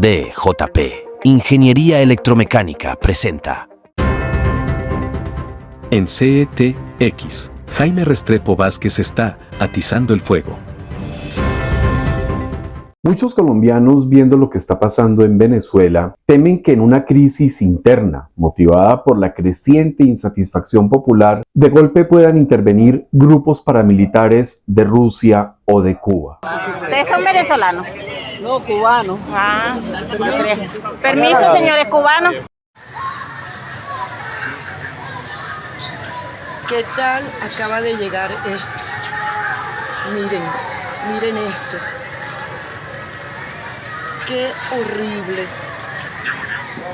DJP, Ingeniería Electromecánica, presenta. En CETX, Jaime Restrepo Vázquez está atizando el fuego. Muchos colombianos, viendo lo que está pasando en Venezuela, temen que en una crisis interna, motivada por la creciente insatisfacción popular, de golpe puedan intervenir grupos paramilitares de Rusia o de Cuba. ¿Ustedes son venezolanos? No, cubanos. Ah, permiso, señores cubanos. ¿Qué tal acaba de llegar esto? Miren esto. ¡Qué horrible!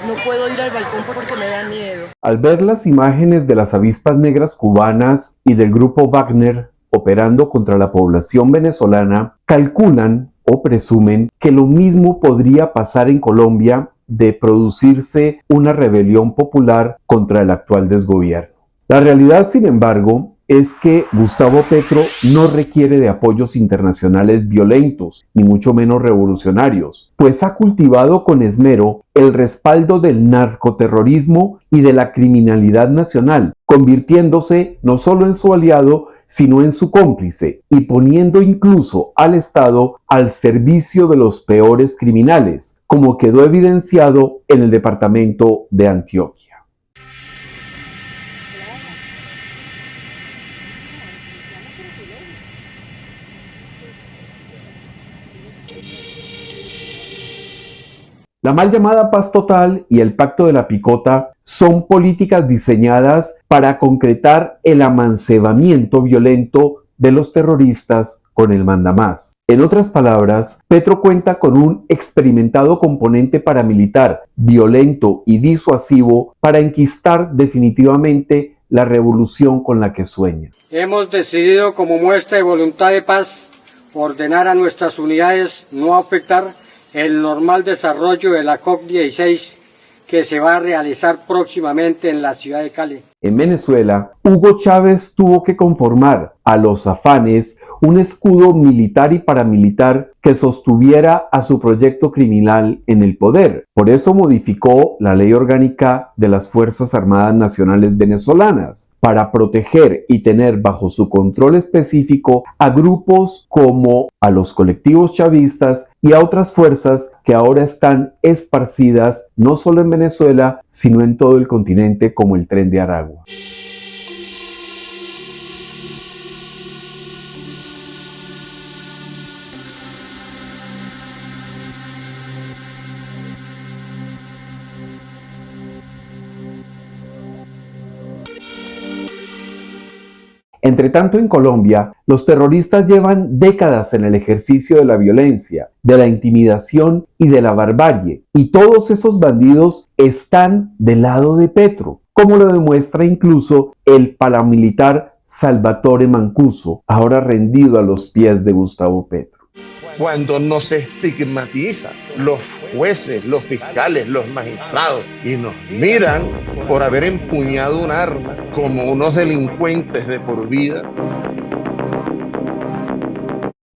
No puedo ir al balcón porque me da miedo. Al ver las imágenes de las avispas negras cubanas y del grupo Wagner operando contra la población venezolana, calculan o presumen que lo mismo podría pasar en Colombia de producirse una rebelión popular contra el actual desgobierno. La realidad, sin embargo, es que Gustavo Petro no requiere de apoyos internacionales violentos, ni mucho menos revolucionarios, pues ha cultivado con esmero el respaldo del narcoterrorismo y de la criminalidad nacional, convirtiéndose no solo en su aliado, sino en su cómplice, y poniendo incluso al Estado al servicio de los peores criminales, como quedó evidenciado en el departamento de Antioquia. La mal llamada paz total y el pacto de la picota son políticas diseñadas para concretar el amancebamiento violento de los terroristas con el mandamás. En otras palabras, Petro cuenta con un experimentado componente paramilitar, violento y disuasivo para enquistar definitivamente la revolución con la que sueña. Hemos decidido, como muestra de voluntad de paz, ordenar a nuestras unidades no afectar el normal desarrollo de la COP16 que se va a realizar próximamente en la ciudad de Cali. En Venezuela, Hugo Chávez tuvo que conformar a los afanes un escudo militar y paramilitar que sostuviera a su proyecto criminal en el poder. Por eso modificó la Ley Orgánica de las Fuerzas Armadas Nacionales Venezolanas para proteger y tener bajo su control específico a grupos como a los colectivos chavistas y a otras fuerzas que ahora están esparcidas no solo en Venezuela, sino en todo el continente, como el Tren de Aragua. Entre tanto, en Colombia, los terroristas llevan décadas en el ejercicio de la violencia, de la intimidación y de la barbarie, y todos esos bandidos están del lado de Petro, como lo demuestra incluso el paramilitar Salvatore Mancuso, ahora rendido a los pies de Gustavo Petro. Cuando nos estigmatizan los jueces, los fiscales, los magistrados y nos miran por haber empuñado un arma como unos delincuentes de por vida.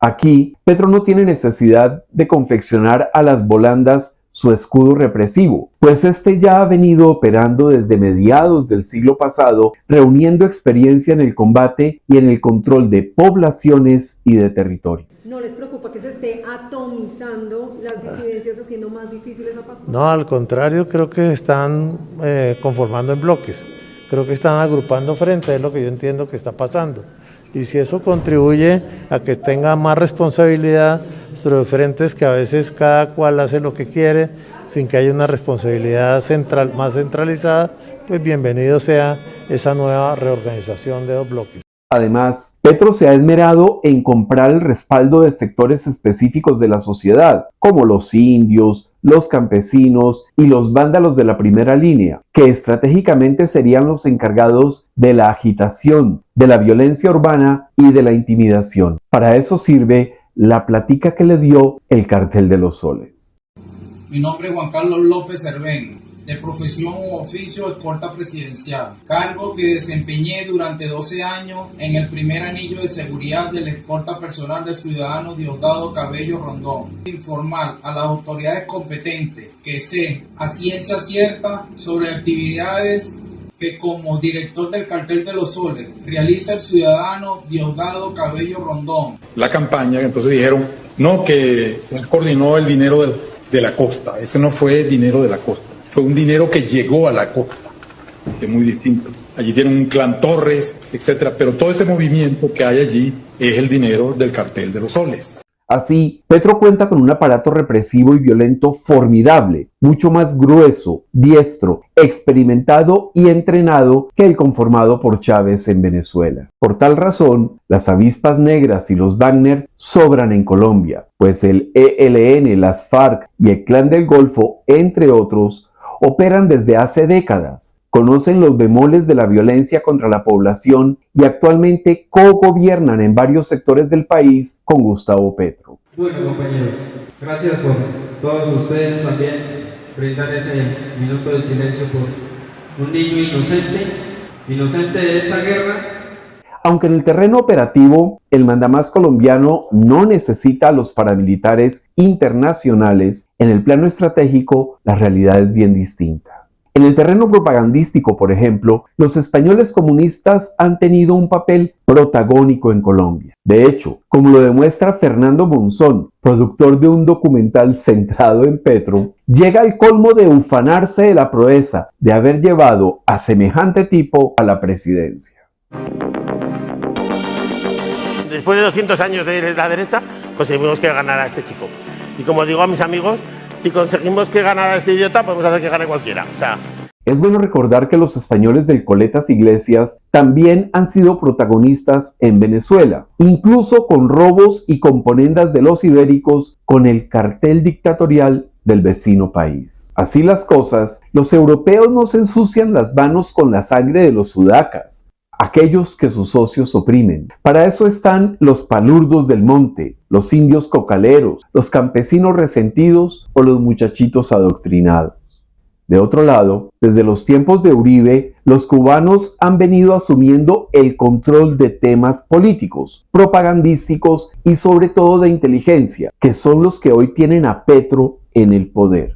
Aquí, Petro no tiene necesidad de confeccionar a las volandas su escudo represivo, pues este ya ha venido operando desde mediados del siglo pasado, reuniendo experiencia en el combate y en el control de poblaciones y de territorio. ¿No les preocupa que se esté atomizando las disidencias, haciendo más difíciles a paso? No, al contrario, creo que están conformando en bloques, creo que están agrupando frente, es lo que yo entiendo que está pasando. Y si eso contribuye a que tenga más responsabilidad nuestros frentes, que a veces cada cual hace lo que quiere, sin que haya una responsabilidad central, más centralizada, pues bienvenido sea esa nueva reorganización de los bloques. Además, Petro se ha esmerado en comprar el respaldo de sectores específicos de la sociedad, como los indios, los campesinos y los vándalos de la primera línea, que estratégicamente serían los encargados de la agitación, de la violencia urbana y de la intimidación. Para eso sirve la plática que le dio el Cartel de los Soles. Mi nombre es Juan Carlos López Cervén, de profesión u oficio escolta presidencial, cargo que desempeñé durante 12 años en el primer anillo de seguridad de la escolta personal del ciudadano Diosdado Cabello Rondón. Informar a las autoridades competentes que sé a ciencia cierta sobre actividades que como director del Cartel de los Soles realiza el ciudadano Diosdado Cabello Rondón. La campaña, entonces dijeron, no, que él coordinó el dinero de la costa. Ese no fue el dinero de la costa, fue un dinero que llegó a la costa, que es muy distinto. Allí tienen un clan Torres, etcétera, pero todo ese movimiento que hay allí es el dinero del Cartel de los Soles. Así, Petro cuenta con un aparato represivo y violento formidable, mucho más grueso, diestro, experimentado y entrenado que el conformado por Chávez en Venezuela. Por tal razón, las avispas negras y los Wagner sobran en Colombia, pues el ELN, las FARC y el Clan del Golfo, entre otros, operan desde hace décadas. Conocen los bemoles de la violencia contra la población y actualmente cogobiernan en varios sectores del país con Gustavo Petro. Bueno, compañeros, gracias por todos ustedes también brindar ese minuto de silencio por un niño inocente de esta guerra. Aunque en el terreno operativo, el mandamás colombiano no necesita a los paramilitares internacionales, en el plano estratégico la realidad es bien distinta. En el terreno propagandístico, por ejemplo, los españoles comunistas han tenido un papel protagónico en Colombia. De hecho, como lo demuestra Fernando Monzón, productor de un documental centrado en Petro, llega al colmo de ufanarse de la proeza de haber llevado a semejante tipo a la presidencia. Después de 200 años de la derecha, conseguimos que ganara este chico. Y como digo a mis amigos, si conseguimos que ganara este idiota, podemos hacer que gane cualquiera. Es bueno recordar que los españoles del Coletas Iglesias también han sido protagonistas en Venezuela, incluso con robos y componendas de los ibéricos con el cartel dictatorial del vecino país. Así las cosas, los europeos no se ensucian las manos con la sangre de los sudacas, aquellos que sus socios oprimen. Para eso están los palurdos del monte, los indios cocaleros, los campesinos resentidos o los muchachitos adoctrinados. De otro lado, desde los tiempos de Uribe, los cubanos han venido asumiendo el control de temas políticos, propagandísticos y sobre todo de inteligencia, que son los que hoy tienen a Petro en el poder.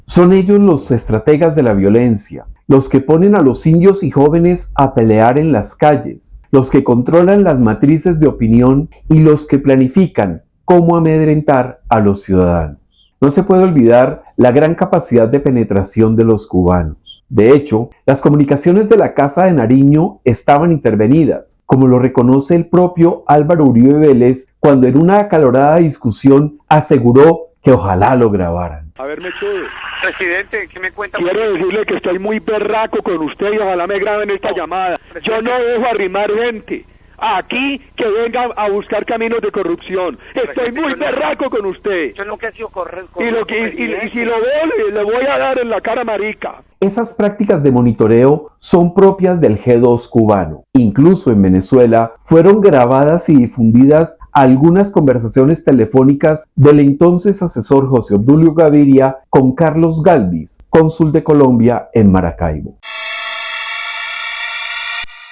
Son ellos los estrategas de la violencia, los que ponen a los indios y jóvenes a pelear en las calles, los que controlan las matrices de opinión y los que planifican cómo amedrentar a los ciudadanos. No se puede olvidar la gran capacidad de penetración de los cubanos. De hecho, las comunicaciones de la Casa de Nariño estaban intervenidas, como lo reconoce el propio Álvaro Uribe Vélez cuando en una acalorada discusión aseguró que ojalá lo grabaran. A ver, Mechudo. Presidente, ¿qué me cuenta? Quiero decirle que estoy muy berraco con usted y ojalá me graben esta llamada. Yo no dejo arrimar gente aquí que venga a buscar caminos de corrupción. Estoy muy berraco con usted. Yo nunca he sido correcto. Y si lo veo, le voy a dar en la cara marica. Esas prácticas de monitoreo son propias del G2 cubano. Incluso en Venezuela fueron grabadas y difundidas algunas conversaciones telefónicas del entonces asesor José Obdulio Gaviria con Carlos Galvis, cónsul de Colombia en Maracaibo.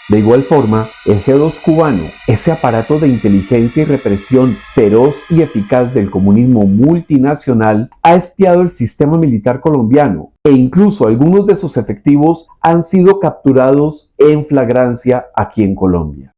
De igual forma, el G2 cubano, ese aparato de inteligencia y represión feroz y eficaz del comunismo multinacional, ha espiado el sistema militar colombiano e incluso algunos de sus efectivos han sido capturados en flagrancia aquí en Colombia.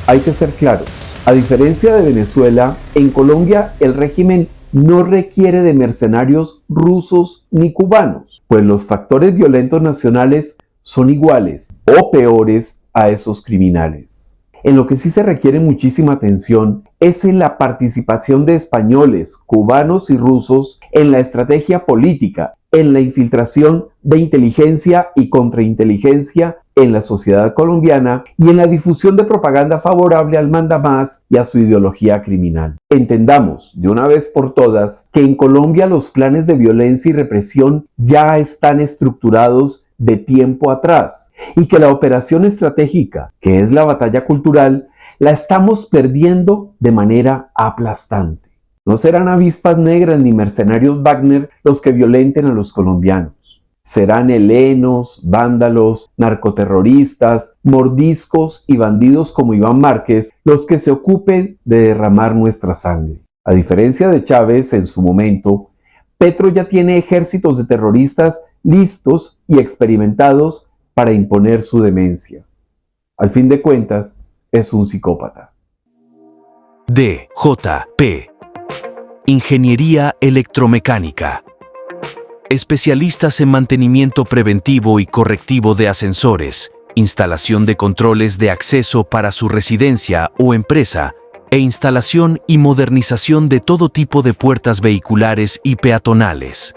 Hay que ser claros, a diferencia de Venezuela, en Colombia el régimen no requiere de mercenarios rusos ni cubanos, pues los factores violentos nacionales son iguales o peores a esos criminales. En lo que sí se requiere muchísima atención es en la participación de españoles, cubanos y rusos en la estrategia política, en la infiltración de inteligencia y contrainteligencia en la sociedad colombiana y en la difusión de propaganda favorable al mandamás y a su ideología criminal. Entendamos de una vez por todas que en Colombia los planes de violencia y represión ya están estructurados de tiempo atrás y que la operación estratégica, que es la batalla cultural, la estamos perdiendo de manera aplastante. No serán avispas negras ni mercenarios Wagner los que violenten a los colombianos. Serán helenos, vándalos, narcoterroristas, mordiscos y bandidos como Iván Márquez los que se ocupen de derramar nuestra sangre. A diferencia de Chávez en su momento, Petro ya tiene ejércitos de terroristas listos y experimentados para imponer su demencia. Al fin de cuentas, es un psicópata. DJP. Ingeniería electromecánica. Especialistas en mantenimiento preventivo y correctivo de ascensores, instalación de controles de acceso para su residencia o empresa, e instalación y modernización de todo tipo de puertas vehiculares y peatonales.